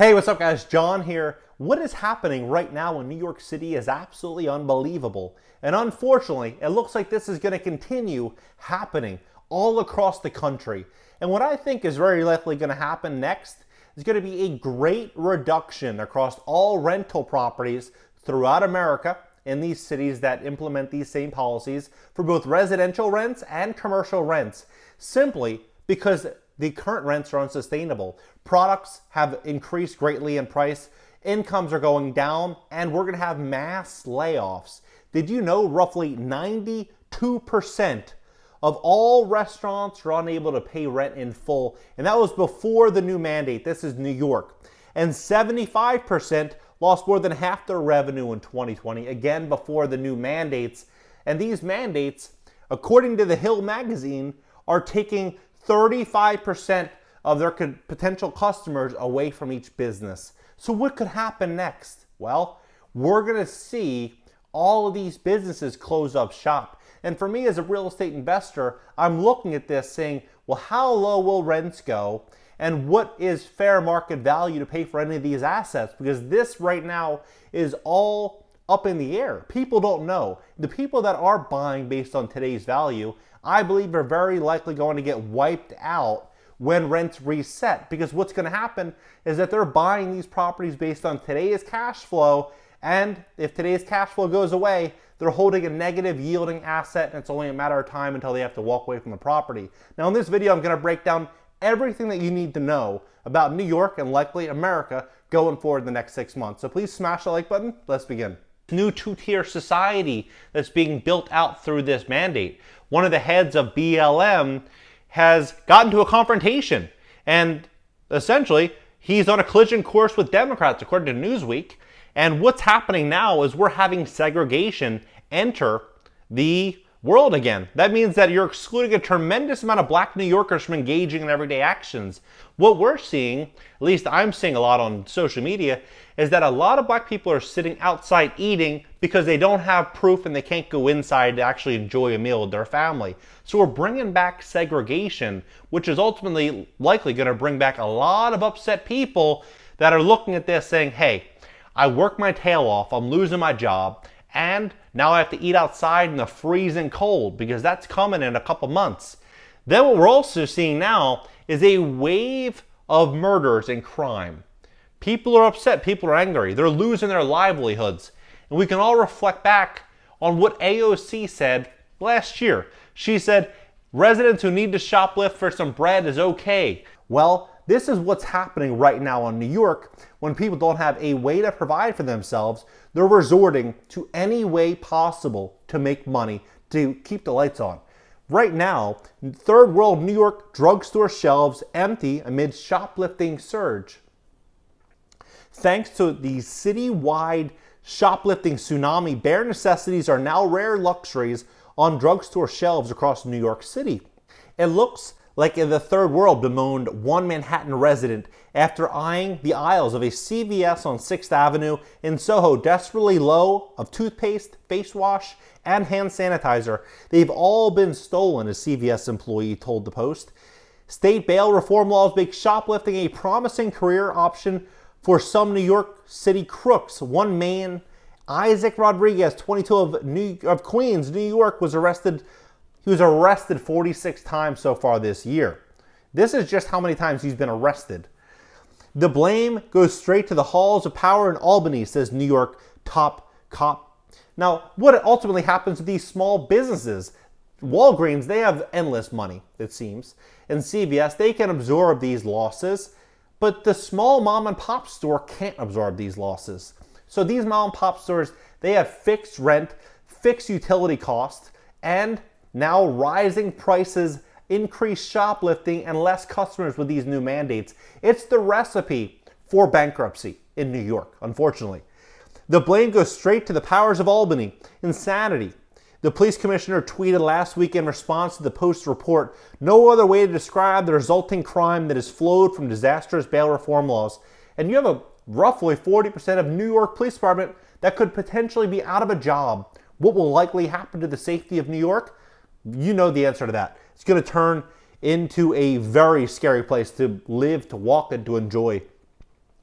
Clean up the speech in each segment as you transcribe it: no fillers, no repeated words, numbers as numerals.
Hey, what's up guys? John here. What is happening right now in New York City is absolutely unbelievable. And unfortunately, it looks like this is going to continue happening all across the country. And what I think is very likely going to happen next is going to be a great reduction across all rental properties throughout America in these cities that implement these same policies for both residential rents and commercial rents, simply because the current rents are unsustainable. Products have increased greatly in price, incomes are going down, and we're going to have mass layoffs. Did you know roughly 92% of all restaurants are unable to pay rent in full? And that was before the new mandate. This is New York. And 75% lost more than half their revenue in 2020, again before the new mandates. And these mandates, according to The Hill magazine, are taking 35% of their potential customers away from each business. So what could happen next? Well, we're going to see all of these businesses close up shop. And for me as a real estate investor, I'm looking at this saying, well, how low will rents go? And what is fair market value to pay for any of these assets? Because this right now is all up in the air. People don't know. The people that are buying based on today's value, I believe are very likely going to get wiped out when rents reset, because what's going to happen is that they're buying these properties based on today's cash flow, and if today's cash flow goes away, they're holding a negative yielding asset, and it's only a matter of time until they have to walk away from the property. Now in this video, I'm going to break down everything that you need to know about New York and likely America going forward in the next 6 months. So please smash the like button. Let's begin. New two-tier society that's being built out through this mandate. One of the heads of BLM has gotten to a confrontation, and essentially he's on a collision course with Democrats, according to Newsweek. And what's happening now is we're having segregation enter the world again. That means that you're excluding a tremendous amount of black New Yorkers from engaging in everyday actions. What we're seeing, at least I'm seeing a lot on social media, is that a lot of black people are sitting outside eating because they don't have proof and they can't go inside to actually enjoy a meal with their family. So we're bringing back segregation, which is ultimately likely going to bring back a lot of upset people that are looking at this saying, hey, I worked my tail off, I'm losing my job, and now I have to eat outside in the freezing cold because that's coming in a couple months. Then what we're also seeing now is a wave of murders and crime. People are upset, people are angry, they're losing their livelihoods. And we can all reflect back on what AOC said last year. She said, residents who need to shoplift for some bread is okay. Well, this is what's happening right now in New York. When people don't have a way to provide for themselves, they're resorting to any way possible to make money, to keep the lights on. Right now, third world New York drugstore shelves empty amid shoplifting surge. Thanks to the citywide shoplifting tsunami, bare necessities are now rare luxuries on drugstore shelves across New York City. It looks like in the third world, bemoaned one Manhattan resident after eyeing the aisles of a CVS on 6th Avenue in Soho desperately low of toothpaste, face wash, and hand sanitizer. They've all been stolen, a CVS employee told the Post. State bail reform laws make shoplifting a promising career option for some New York City crooks. One man, Isaac Rodriguez, 22 of Queens, New York, was arrested. He was arrested 46 times so far this year. This is just how many times he's been arrested. The blame goes straight to the halls of power in Albany, says New York top cop. Now, what ultimately happens to these small businesses? Walgreens, they have endless money, it seems. And CVS, they can absorb these losses. But the small mom and pop store can't absorb these losses. So these mom and pop stores, they have fixed rent, fixed utility costs, and now rising prices, increased shoplifting, and less customers with these new mandates. It's the recipe for bankruptcy in New York, unfortunately. The blame goes straight to the powers of Albany. Insanity. The police commissioner tweeted last week in response to the Post report, no other way to describe the resulting crime that has flowed from disastrous bail reform laws. And you have a roughly 40% of New York Police Department that could potentially be out of a job. What will likely happen to the safety of New York? You know the answer to that. It's going to turn into a very scary place to live, to walk, and to enjoy.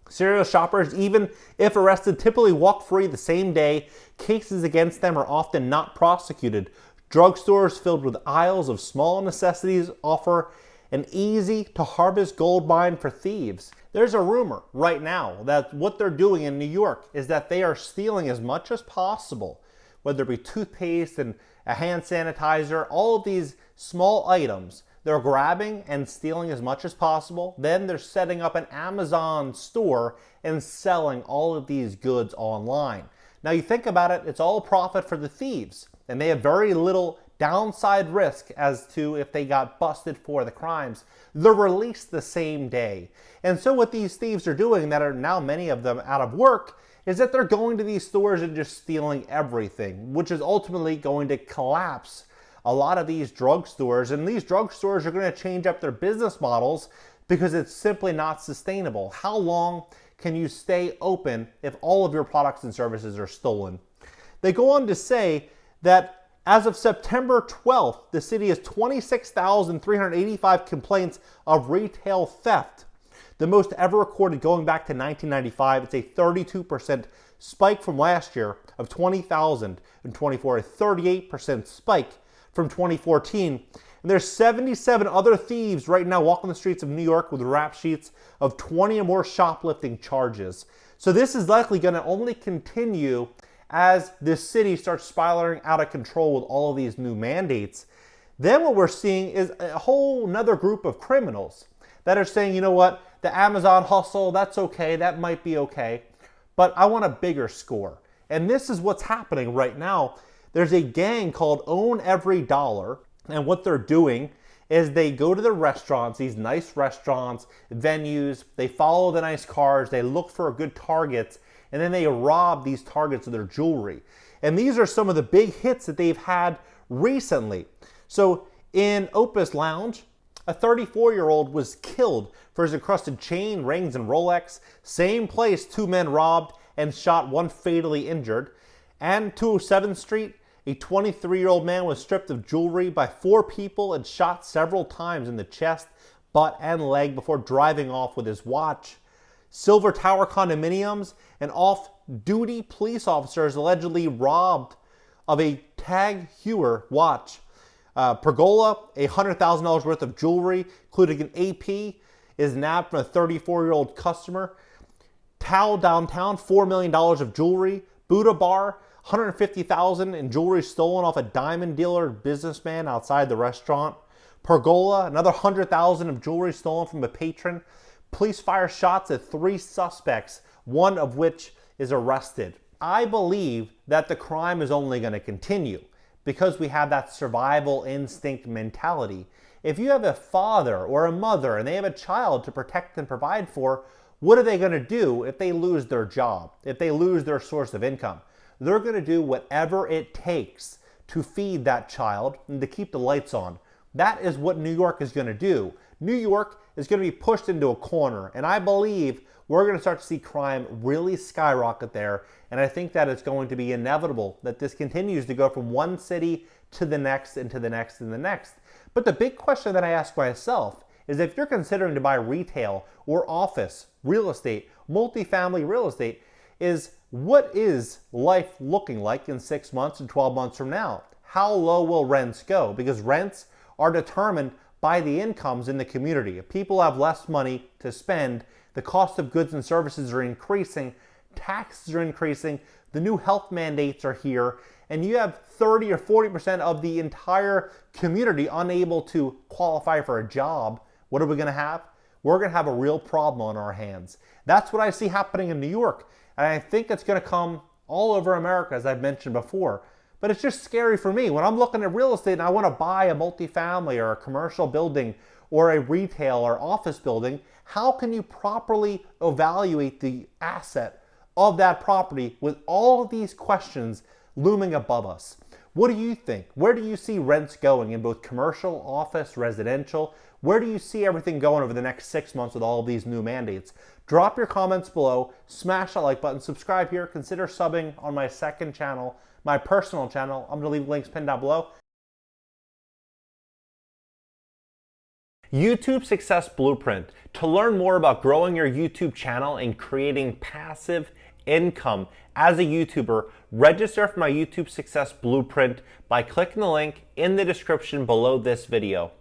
Serial shoppers, even if arrested, typically walk free the same day. Cases against them are often not prosecuted. Drugstores filled with aisles of small necessities offer an easy to harvest gold mine for thieves. There's a rumor right now that what they're doing in New York is that they are stealing as much as possible, whether it be toothpaste and a hand sanitizer, all of these small items. They're grabbing and stealing as much as possible. Then they're setting up an Amazon store and selling all of these goods online. Now you think about it, it's all profit for the thieves, and they have very little downside risk as to if they got busted for the crimes. They're released the same day. And so what these thieves are doing, that are now many of them out of work, is that they're going to these stores and just stealing everything, which is ultimately going to collapse a lot of these drugstores. And these drugstores are going to change up their business models because it's simply not sustainable. How long can you stay open if all of your products and services are stolen? They go on to say that as of September 12th, the city has 26,385 complaints of retail theft, the most ever recorded going back to 1995. It's a 32% spike from last year of 20,024, a 38% spike from 2014. And there's 77 other thieves right now walking the streets of New York with rap sheets of 20 or more shoplifting charges. So this is likely going to only continue as this city starts spiraling out of control with all of these new mandates. Then what we're seeing is a whole nother group of criminals that are saying, you know what, the Amazon hustle, that's okay, that might be okay, but I want a bigger score. And this is what's happening right now. There's a gang called Own Every Dollar, and what they're doing is they go to the restaurants, these nice restaurants, venues, they follow the nice cars, they look for good targets, and then they rob these targets of their jewelry. And these are some of the big hits that they've had recently. So in Opus Lounge, a 34-year-old was killed for his encrusted chain, rings, and Rolex. Same place, two men robbed and shot, one fatally injured. And 207th Street, a 23-year-old man was stripped of jewelry by four people and shot several times in the chest, butt, and leg before driving off with his watch. Silver Tower condominiums, and off-duty police officers allegedly robbed of a Tag Heuer watch. Pergola, $100,000 worth of jewelry, including an AP, is nabbed from a 34-year-old customer. Tao downtown, $4 million of jewelry. Buddha Bar, $150,000 in jewelry stolen off a diamond dealer businessman outside the restaurant. Pergola, another $100,000 of jewelry stolen from a patron. Police fire shots at 3 suspects, one of which is arrested. I believe that the crime is only going to continue because we have that survival instinct mentality. If you have a father or a mother and they have a child to protect and provide for, what are they going to do if they lose their job, if they lose their source of income? They're going to do whatever it takes to feed that child and to keep the lights on. That is what New York is going to do. New York is going to be pushed into a corner, and I believe we're going to start to see crime really skyrocket there, and I think that it's going to be inevitable that this continues to go from one city to the next and to the next and the next. But the big question that I ask myself is, if you're considering to buy retail or office, real estate, multifamily real estate, is what is life looking like in 6 months and 12 months from now? How low will rents go? Because rents are determined by the incomes in the community. If people have less money to spend, the cost of goods and services are increasing, taxes are increasing, the new health mandates are here, and you have 30 or 40% of the entire community unable to qualify for a job. What are we going to have? We're going to have a real problem on our hands. That's what I see happening in New York. And I think it's going to come all over America, as I've mentioned before. But it's just scary for me. When I'm looking at real estate and I want to buy a multifamily or a commercial building or a retail or office building, how can you properly evaluate the asset of that property with all of these questions looming above us? What do you think? Where do you see rents going in both commercial, office, residential? Where do you see everything going over the next 6 months with all of these new mandates? Drop your comments below, smash that like button, subscribe here, consider subbing on my second channel, my personal channel. I'm going to leave links pinned down below. YouTube Success Blueprint. To learn more about growing your YouTube channel and creating passive income as a YouTuber, register for my YouTube Success Blueprint by clicking the link in the description below this video.